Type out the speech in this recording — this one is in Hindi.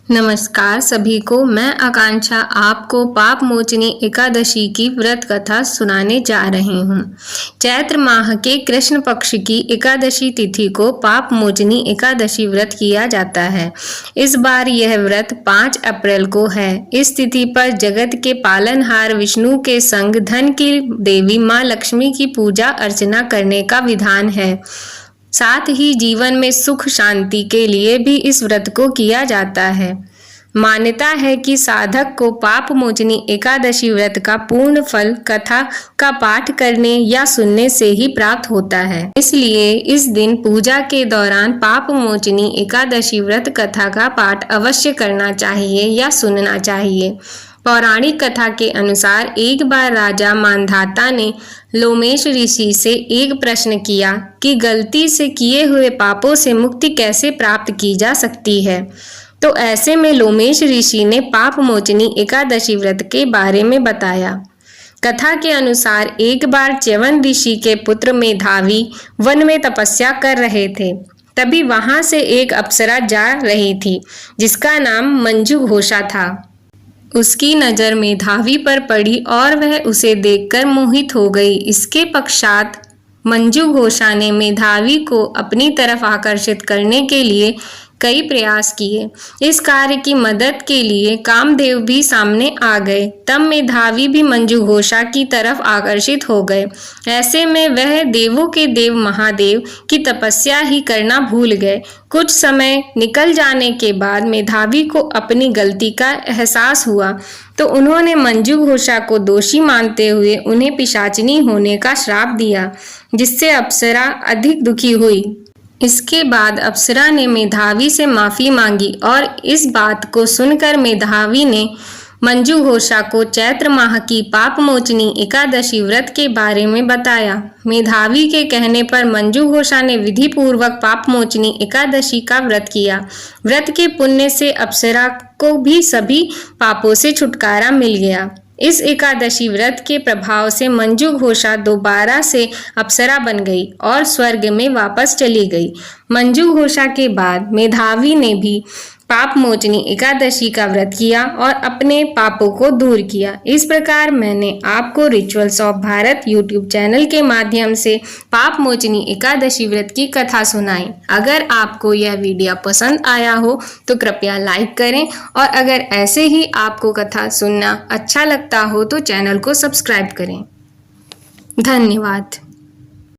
नमस्कार सभी को। मैं आकांक्षा आपको पाप मोचनी एकादशी की व्रत कथा सुनाने जा रही हूँ। चैत्र माह के कृष्ण पक्ष की एकादशी तिथि को पाप मोचनी एकादशी व्रत किया जाता है। इस बार यह व्रत 5 अप्रैल को है। इस तिथि पर जगत के पालनहार विष्णु के संग धन की देवी माँ लक्ष्मी की पूजा अर्चना करने का विधान है। साथ ही जीवन में सुख शांति के लिए भी इस व्रत को किया जाता है। मान्यता है कि साधक को पाप मोचनी एकादशी व्रत का पूर्ण फल कथा का पाठ करने या सुनने से ही प्राप्त होता है। इसलिए इस दिन पूजा के दौरान पाप मोचनी एकादशी व्रत कथा का पाठ अवश्य करना चाहिए या सुनना चाहिए। पौराणिक कथा के अनुसार एक बार राजा मांधाता ने लोमेश ऋषि से एक प्रश्न किया कि गलती से किए हुए पापों से मुक्ति कैसे प्राप्त की जा सकती है। तो ऐसे में लोमेश ऋषि ने पाप मोचनी एकादशी व्रत के बारे में बताया। कथा के अनुसार एक बार च्यवन ऋषि के पुत्र मेधावी वन में तपस्या कर रहे थे। तभी वहां से एक अप्सरा जा रही थी जिसका नाम मंजू घोषा था। उसकी नज़र मेधावी पर पड़ी और वह उसे देखकर मोहित हो गई। इसके पश्चात मंजू घोषा ने मेधावी को अपनी तरफ आकर्षित करने के लिए कई प्रयास किए। इस कार्य की मदद के लिए कामदेव भी सामने आ गए। तब मेधावी भी मंजू घोषा की तरफ आकर्षित हो गए। ऐसे में वह देवों के देव महादेव की तपस्या ही करना भूल गए। कुछ समय निकल जाने के बाद मेधावी को अपनी गलती का एहसास हुआ तो उन्होंने मंजू घोषा को दोषी मानते हुए उन्हें पिशाचिनी होने का श्राप दिया, जिससे अप्सरा अधिक दुखी हुई। इसके बाद अप्सरा ने मेधावी से माफी मांगी और इस बात को सुनकर मेधावी ने मंजू घोषा को चैत्र माह की पाप मोचनी एकादशी व्रत के बारे में बताया। मेधावी के कहने पर मंजू घोषा ने विधि पूर्वक पाप मोचनी एकादशी का व्रत किया। व्रत के पुण्य से अप्सरा को भी सभी पापों से छुटकारा मिल गया। इस एकादशी व्रत के प्रभाव से मंजू घोषा दोबारा से अप्सरा बन गई और स्वर्ग में वापस चली गई। मंजू घोषा के बाद मेधावी ने भी पाप मोचनी एकादशी का व्रत किया और अपने पापों को दूर किया। इस प्रकार मैंने आपको rituals of Bharat YouTube channel के माध्यम से पाप मोचनी एकादशी व्रत की कथा सुनाई। अगर आपको यह वीडियो पसंद आया हो तो कृपया लाइक करें और अगर ऐसे ही आपको कथा सुनना अच्छा लगता हो तो चैनल को सब्सक्राइब करें। धन्यवाद।